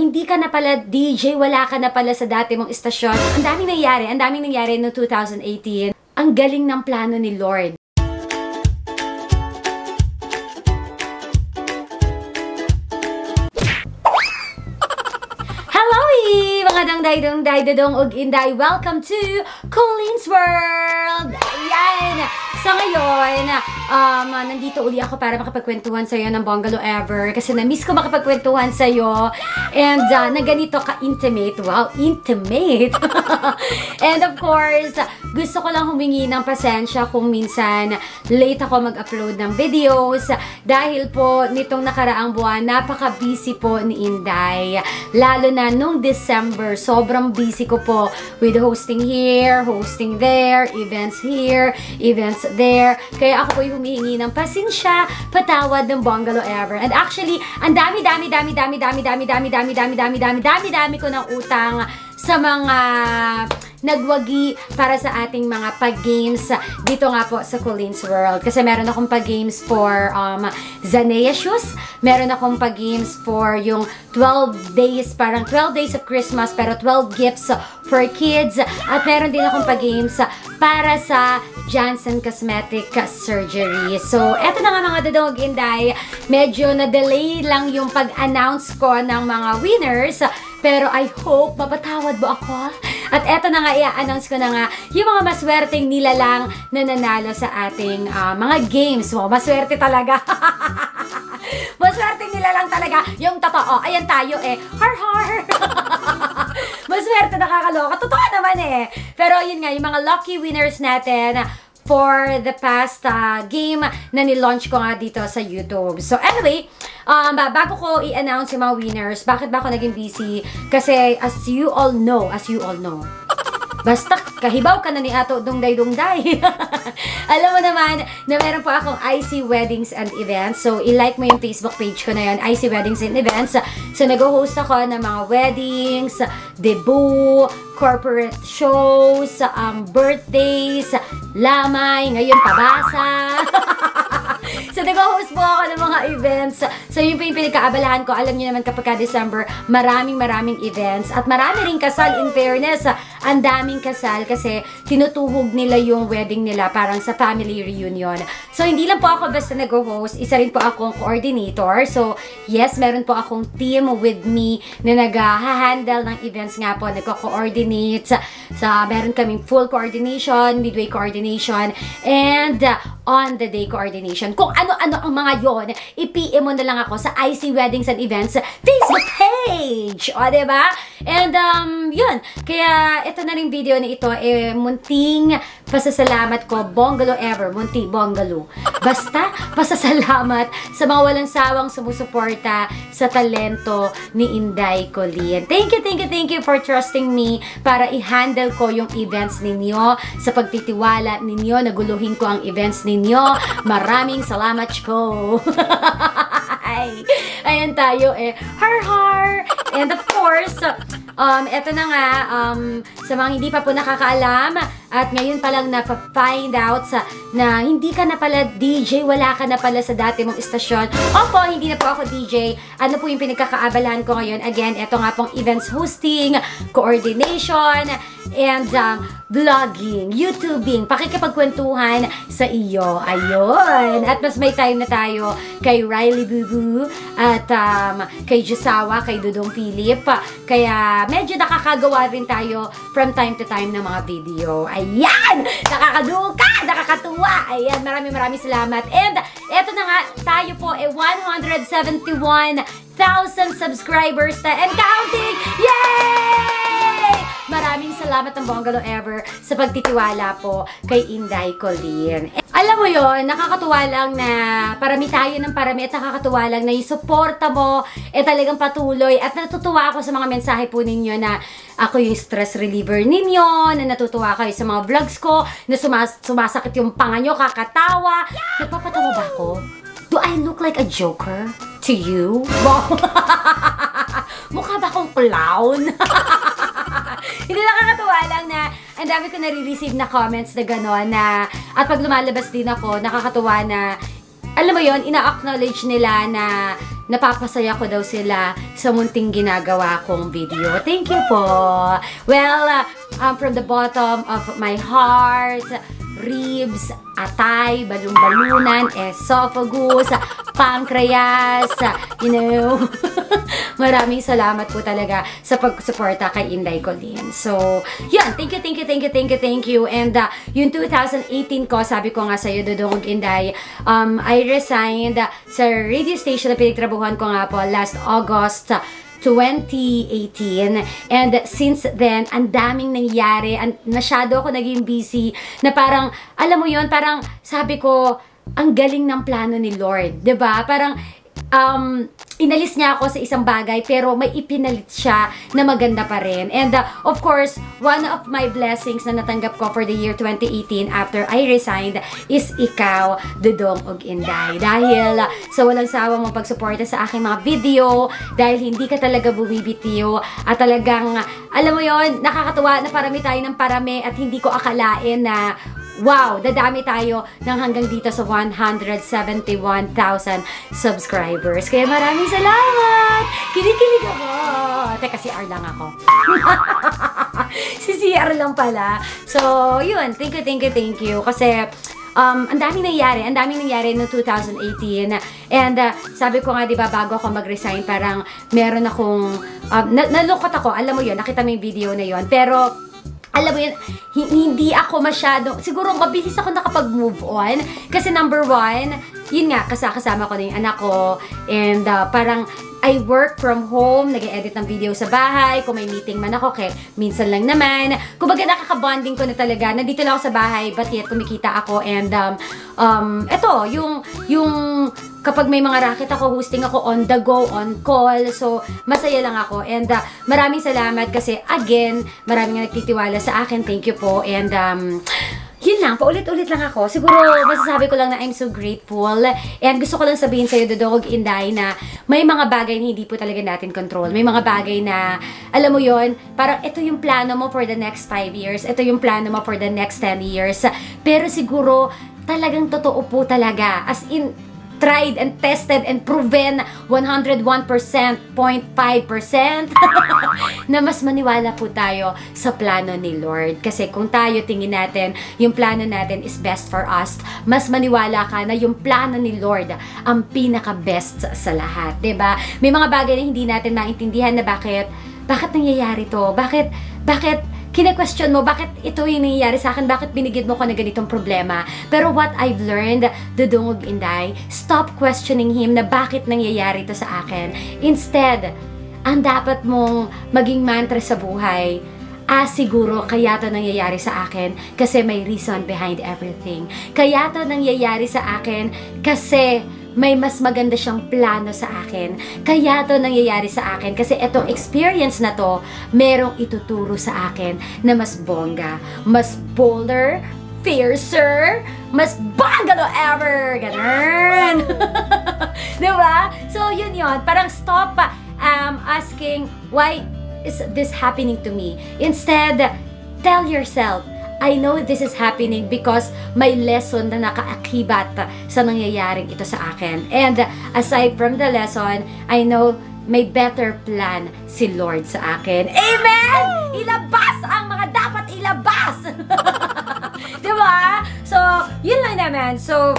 Hindi ka na pala DJ, wala ka na pala sa dati mong istasyon. Ang daming nangyari no 2018. Ang galing ng plano ni Lord. Hello, mga dangday ug inday. Welcome to Colleen's World! Ayan! So ngayon, nandito uli ako para makapagkwentuhan sa'yo ng Bongalo Ever kasi na-miss ko makapagkwentuhan sa'yo and na ganito ka-intimate. Wow, intimate! And of course, gusto ko lang humingi ng pasensya kung minsan late ako mag-upload ng videos dahil po nitong nakaraang buwan, napaka-busy po ni Inday. Lalo na nung December, sobrang busy ko po with hosting here, hosting there, events here, events there. Kaya ako po yung humihingi ng pasensya, patawad ng Bongalo Ever. And actually, ang dami ko ng utang sa mga nagwagi para sa ating mga pag-games dito nga po sa Colleen's World. Kasi meron akong pag-games for Zanea Shoes. Meron akong pag-games for yung 12 days, parang 12 days of Christmas, pero 12 gifts for kids. At meron din akong pag-games para sa Johnson Cosmetic Surgery. So, eto na nga mga dodong inday. Medyo na-delay lang yung pag-announce ko ng mga winners. Pero I hope mapatawad mo ako. At eto na nga, i-announce ko na nga yung mga maswerteng nilalang na nanalo sa ating mga games. Wow, maswerte talaga. Maswerteng nilalang talaga. Yung totoo. Ayan tayo eh. Har har. Maswerte, nakakaloka. Totoo naman eh. Pero yun nga, yung mga lucky winners natin for the past game na nilaunch ko nga dito sa YouTube. So anyway, bago ko i-announce yung mga winners, bakit ba ako naging busy? Kasi as you all know, basta kahibaw ka na ni Ato Dungday. Alam mo naman na meron po akong IC Weddings and Events. So, i-like mo yung Facebook page ko na yun, IC Weddings and Events. So, nag-host ako ng mga weddings, debut, corporate shows, birthdays, lamay, ngayon pabasa. So, nag-host po ako ng mga events. So, yun po yung pinagkaabalahan ko. Alam niyo naman kapag December, maraming events. At marami ring kasal, in fairness. Ang daming kasal kasi tinutuhog nila yung wedding nila parang sa family reunion. So, hindi lang po ako basta nag-host. Isa rin po akong coordinator. So, yes, meron po akong team with me na nag-handle ng events nga po. Nagko-coordinate. Meron kaming full coordination, midway coordination, and on-the-day coordination. Kung ano-ano ang mga yon, i-PM mo na lang ako sa IC Weddings and Events Facebook page. O, diba? And, yun. Kaya, ito na rin video na ito, munting pasasalamat ko, Bongalo Ever, munti Bongalo. Basta, pasasalamat sa mga walang sawang sumusuporta sa talento ni Inday Colleen. Thank you for trusting me para i-handle ko yung events ninyo, sa pagtitiwala ninyo, naguluhin ko ang events ninyo. Maraming salamat ko. Ayan tayo eh. Har har! And of course, eto na nga, sa mga hindi pa po nakakaalam, at ngayon pa lang na-find out na hindi ka na pala DJ, wala ka na pala sa dati mong istasyon. Opo, hindi na po ako DJ. Ano po yung pinagkakaabalahan ko ngayon? Again, eto nga pong events hosting, coordination, and vlogging, YouTubing, pakikipagkwentuhan sa iyo. Ayun. At mas may time na tayo kay Riley Bubu at kay Josawa, kay Dudong Philip. Kaya medyo nakakagawa rin tayo from time to time ng mga video. Ayan! Nakakaduka! Nakakatuwa! Ayan, maraming salamat. And eto na nga, tayo po 171,000 subscribers na and counting! Yay! Maraming salamat ng Bongalo Ever sa pagtitiwala po kay Inday Colleen. Alam mo yon, nakakatuwa lang na parami tayo ng parami at nakakatuwa lang na yung suporta mo talagang patuloy at natutuwa ako sa mga mensahe po ninyo na ako yung stress reliever ninyo, na natutuwa kayo sa mga vlogs ko, na sumasakit yung panga nyo, kakatawa. Nagpapatawa ba ako? Do I look like a joker to you? Mukha ba akong clown? Hindi, nakakatuwa lang na ang dami ko nare-receive na comments na gano'n na at pag lumalabas din ako, nakakatuwa na alam mo yon, ina-acknowledge nila na napapasaya ko daw sila sa munting ginagawa kong video. Thank you po. Well, from the bottom of my heart, ribs, atay, balon-balunan, esophagus, pancreas, you know. Maraming salamat po talaga sa pagsuporta kay Inday Colleen. So, yan. Thank you. And yung 2018 ko, sabi ko nga sa'yo, Dudong Inday, I resigned sa radio station na pinagtrabuhan ko nga po last August 2018. And since then, ang daming nangyari. Masyado ako naging busy na parang, alam mo yon, parang sabi ko, ang galing ng plano ni Lord. 'Di ba? Parang, inalis niya ako sa isang bagay pero may ipinalit siya na maganda pa rin. And of course, one of my blessings na natanggap ko for the year 2018 after I resigned is ikaw, Dudong ug Inday. Dahil sa walang sawa mong pagsuporta sa aking mga video, dahil hindi ka talaga bumibitiw at talagang, alam mo yon, nakakatuwa na parami tayo ng parami at hindi ko akalain na wow, dadami tayo ng hanggang dito sa 171,000 subscribers. Kaya maraming salamat! Kinikilig ako! Teka, si CR lang ako. Si CR lang pala. So, yun. Thank you. Kasi, ang daming nangyari noong 2018. And, sabi ko nga, di ba, bago ako mag-resign, parang meron akong, nalungkot ako. Alam mo yun, nakita mo yung video na yun. Pero, alam mo yun, hindi ako masyado, siguro mabilis ako nakapag-move on. Kasi number one, yun nga, kasama ko na yung anak ko. And parang, I work from home, nag-edit ng video sa bahay, kung may meeting man ako, kaya minsan lang naman. Kumbaga nakaka-bonding ko na talaga, nandito lang ako sa bahay, but yet kumikita ako. And eto, yung kapag may mga racket ako, hosting ako on the go, on call. So, masaya lang ako. And maraming salamat kasi, again, maraming nagtitiwala sa akin. Thank you po. And yun lang, paulit-ulit lang ako. Siguro, masasabi ko lang na I'm so grateful. And gusto ko lang sabihin sa'yo, Dudong ug Inday, na may mga bagay na hindi po talaga natin control. May mga bagay na, alam mo yon, parang ito yung plano mo for the next 5 years. Ito yung plano mo for the next 10 years. Pero siguro, talagang totoo po talaga. As in, tried and tested and proven 101%, 0.5% na mas maniwala po tayo sa plano ni Lord. Kasi kung tayo tingin natin, yung plano natin is best for us, mas maniwala ka na yung plano ni Lord ang pinaka-best sa lahat. 'Di ba? May mga bagay na hindi natin maintindihan na bakit nangyayari to? Bakit kine-question mo, bakit ito yung nangyayari sa akin? Bakit binigyan mo ko na ganitong problema? Pero what I've learned, Dudong ug Inday, stop questioning Him na bakit nangyayari ito sa akin. Instead, ang dapat mong maging mantra sa buhay, siguro kaya to nangyayari sa akin kasi may reason behind everything. Kaya to nangyayari sa akin kasi may mas maganda siyang plano sa akin. Kaya to nangyayari sa akin kasi itong experience na to, merong ituturo sa akin na mas bongga, mas bolder, fiercer, mas bangalo ever. Ganun. Diba? So, yun. Parang stop asking, why is this happening to me? Instead, tell yourself, I know this is happening because may lesson na nakaakibat sa nangyayaring ito sa akin. And aside from the lesson, I know may better plan si Lord sa akin. Amen! Ilabas ang mga dapat ilabas! Diba? So, yun lang naman. So,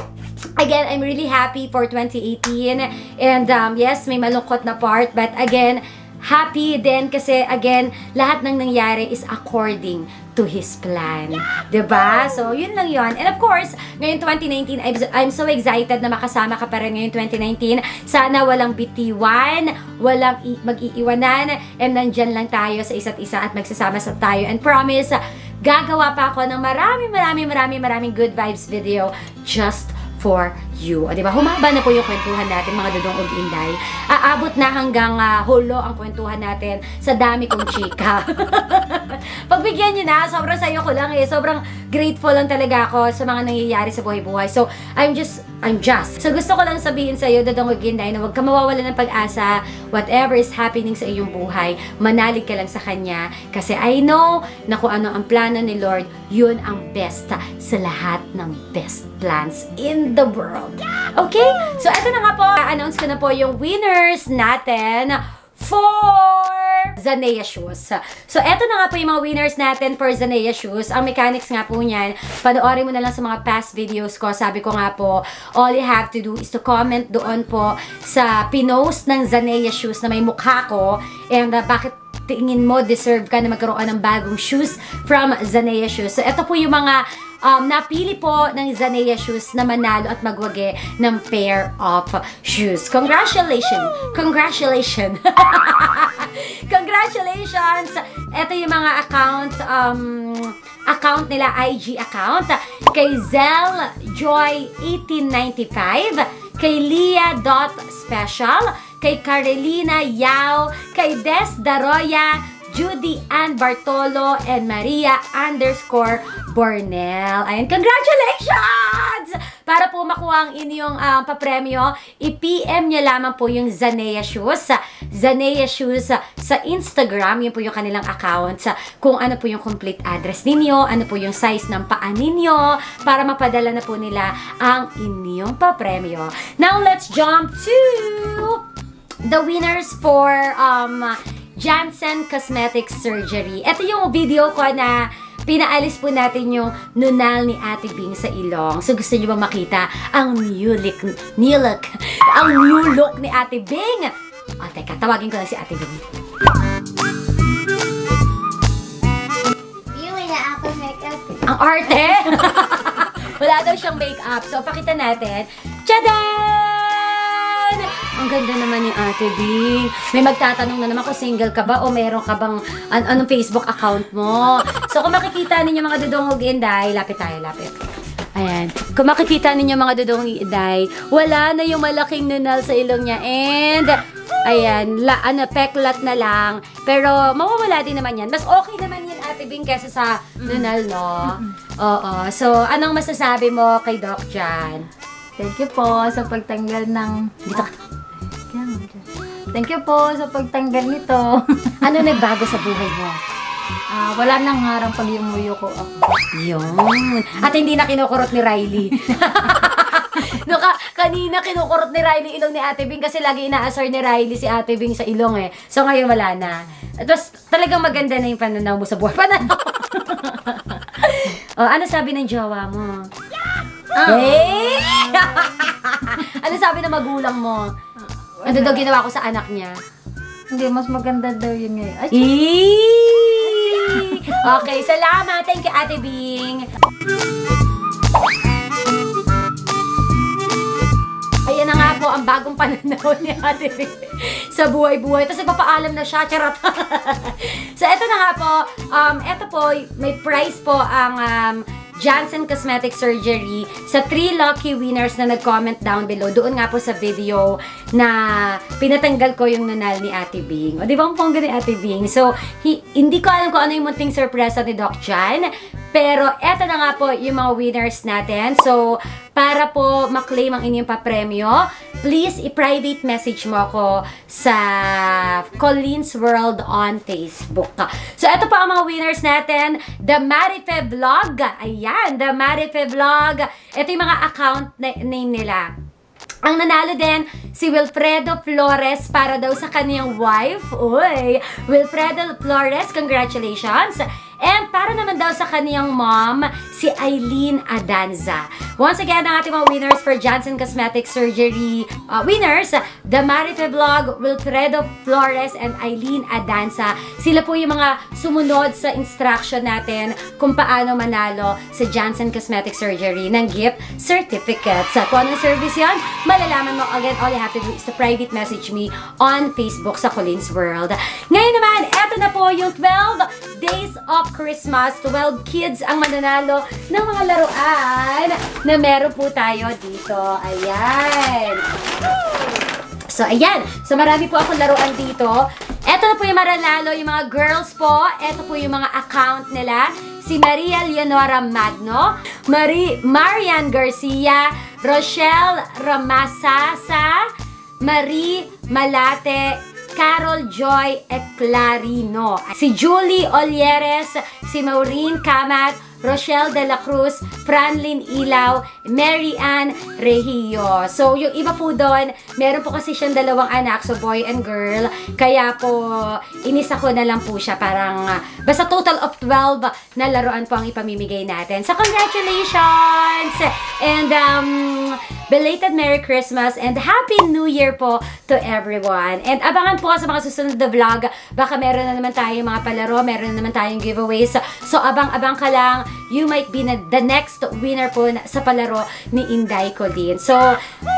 again, I'm really happy for 2018. And yes, may malungkot na part. But again, happy din kasi again, lahat ng nangyari is according to His plan. Diba? So, yun lang yun. And of course, ngayon 2019, I'm so excited na makasama ka pa rin ngayon 2019. Sana walang bitiwan, walang mag-iiwanan, and nandyan lang tayo sa isa't isa at magsasama sa tayo. And promise, gagawa pa ako ng maraming good vibes video just for you. O, diba? Humaba na po yung kwentuhan natin, mga Dudong ug Inday. Aabot na hanggang hulo ang kwentuhan natin sa dami kong chika. Pagbigyan nyo na, sobrang sayo ko lang eh. Sobrang grateful lang talaga ako sa mga nangyayari sa buhay-buhay. So, I'm just. So, gusto ko lang sabihin sa'yo, Dudong ug Inday, na huwag ka mawawala ng pag-asa. Whatever is happening sa iyong buhay, manalig ka lang sa Kanya. Kasi I know na kung ano ang plano ni Lord, yun ang best sa lahat ng best plans in the world. Okay? So, eto na nga po. Announce ko na po yung winners natin for Zanea Shoes. So, eto na nga po yung mga winners natin for Zanea Shoes. Ang mechanics nga po niyan, panoorin mo na lang sa mga past videos ko. Sabi ko nga po, all you have to do is to comment doon po sa pinost ng Zanea Shoes na may mukha ko and bakit tingin mo deserve ka na magkaroon ng bagong shoes from Zanea Shoes. So, ito po yung mga napili po ng Zanea Shoes na manalo at magwagi ng pair of shoes. Congratulations! Congratulations! Congratulations! Ito yung mga account nila, IG account. Kay Zell Joy 1895, kay Leah.special, kay Carolina Yao, kay Des Daroya, Judy Ann Bartolo, and Maria_Bornel. Ayan, congratulations! Para po makuha ang inyong papremyo, i-PM nyo lamang po yung Zanea Shoes. Zanea Shoes sa Instagram, yun po yung kanilang account. Kung ano po yung complete address ninyo, ano po yung size ng paa ninyo, para mapadala na po nila ang inyong papremyo. Now, let's jump to the winners for Janssen Cosmetic Surgery. Ito yung video ko na pinaalis po natin yung nunal ni Ate Bing sa ilong. So, gusto nyo ba makita ang new look ni Ate Bing? O, teka, tawagin ko lang si Ate Bing. Yung wala ako makeup. Ang arte! Wala daw siyang makeup. So, pakita natin. Tchadan! Ang ganda naman ni Ate Bing. May magtatanong na naman kung single ka ba o meron ka bang anong Facebook account mo. So, kung makikita ninyo mga dudong Inday, lapit tayo, lapit. Ayan. Kung makikita ninyo mga dudong Inday, wala na yung malaking nunal sa ilong niya. And, ayan, peklat na lang. Pero, mawawala din naman yan. Mas okay naman yan, Ate Bing, kesa sa nunal, no? Oo. So, anong masasabi mo kay Doc Jan? Thank you po sa pagtanggal ng... Thank you po sa pagtanggal nito. Ano nagbago sa buhay mo? Wala nang harang pag yumuyo ko ako. Yun. At hindi na kinukurot ni Riley. Kanina kinukurot ni Riley ilong ni Ate Bing kasi lagi inaasar ni Riley si Ate Bing sa ilong eh. So ngayon wala na. At was talagang maganda na yung pananaw mo sa buhay. Pananaw! Ano sabi ng jowa mo? Hey! Ano sabi ng magulang mo? Ano daw ginawa ko sa anak niya? Hindi, mas maganda daw yun ngayon. Okay, salamat. Thank you, Ate Bing. Ayan na nga po ang bagong pananaw ni Ate Bing sa buhay-buhay. Tapos nagpapaalam na siya. Charot. So, eto na nga po. Eto po, may prize po ang Janssen Cosmetic Surgery sa 3 lucky winners na nag-comment down below. Doon nga po sa video na pinatanggal ko yung nunal ni Ate Bing. O, di ba ang pongga ni Ate Bing? So, hindi ko alam kung ano yung munting surpresa ni Doc Jan. Pero, eto na nga po yung mga winners natin. So, para po maklaim ang inyong papremyo, please i-private message mo ako sa Colleen's World on Facebook. So, eto po ang mga winners natin. The Marife Vlog. Ayan, The Marife Vlog. Ito yung mga account name nila. Ang nanalo din, si Wilfredo Flores para daw sa kanyang wife. Uy! Wilfredo Flores, congratulations! And para naman daw sa kaniyang mom, si Eileen Adanza. Once again, ang ating mga winners for Janssen Cosmetic Surgery winners, The Marife Vlog, Wilfredo Flores, and Eileen Adanza. Sila po yung mga sumunod sa instruction natin kung paano manalo sa Janssen Cosmetic Surgery ng gift certificate. Sa kung anong service yan, malalaman mo. Again, all you have to do is to private message me on Facebook sa Colleen's World. Ngayon naman, eto na po yung 12 days of Christmas. 12 kids ang mananalo ng mga laruan na meron po tayo dito. Ayan. So, ayan. So, marami po akong laruan dito. Ito na po yung mananalo, yung mga girls po. Ito po yung mga account nila. Si Maria Leonora Magno, Marian Garcia, Rochelle Ramasasa, Marie Malate, Carol Joy Eclarino, si Julie Olieres, si Maureen Kamat, Rochelle De La Cruz, Franlyn Ilaw, Mary Ann Regio. So, yung iba po doon, meron po kasi siyang dalawang anak, so boy and girl. Kaya po, inisa ko na lang po siya. Parang, basta total of 12 na laruan po ang ipamimigay natin. So, congratulations! And, belated Merry Christmas and Happy New Year po to everyone. And abangan po sa mga susunod na vlog. Baka meron na naman tayong mga palaro, meron na naman tayong giveaways. So, abang-abang ka lang. You might be the next winner po sa palaro ni Inday Colleen. So,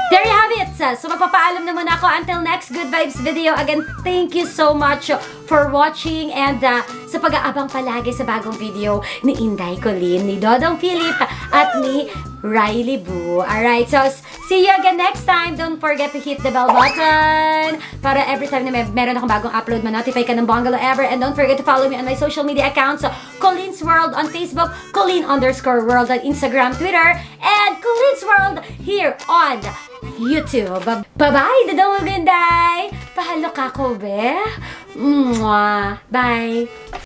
there you have it. So, magpapaalam na muna ako until next Good Vibes video. Again, thank you so much for watching and sa pag-aabang palagi sa bagong video ni Inday Colleen, ni Dodong Philip at ni Riley Boo. Alright, so see you again next time. Don't forget to hit the bell button para every time na meron akong bagong upload, ma-notify ka ng Bongalo Ever. And don't forget to follow me on my social media accounts. Colleen's World on Facebook, Colleen_World on Instagram, Twitter, and Colleen's World here on YouTube. Bye-bye, Dodong Maganday! Pahalo ka ko, be? Mwah! Bye!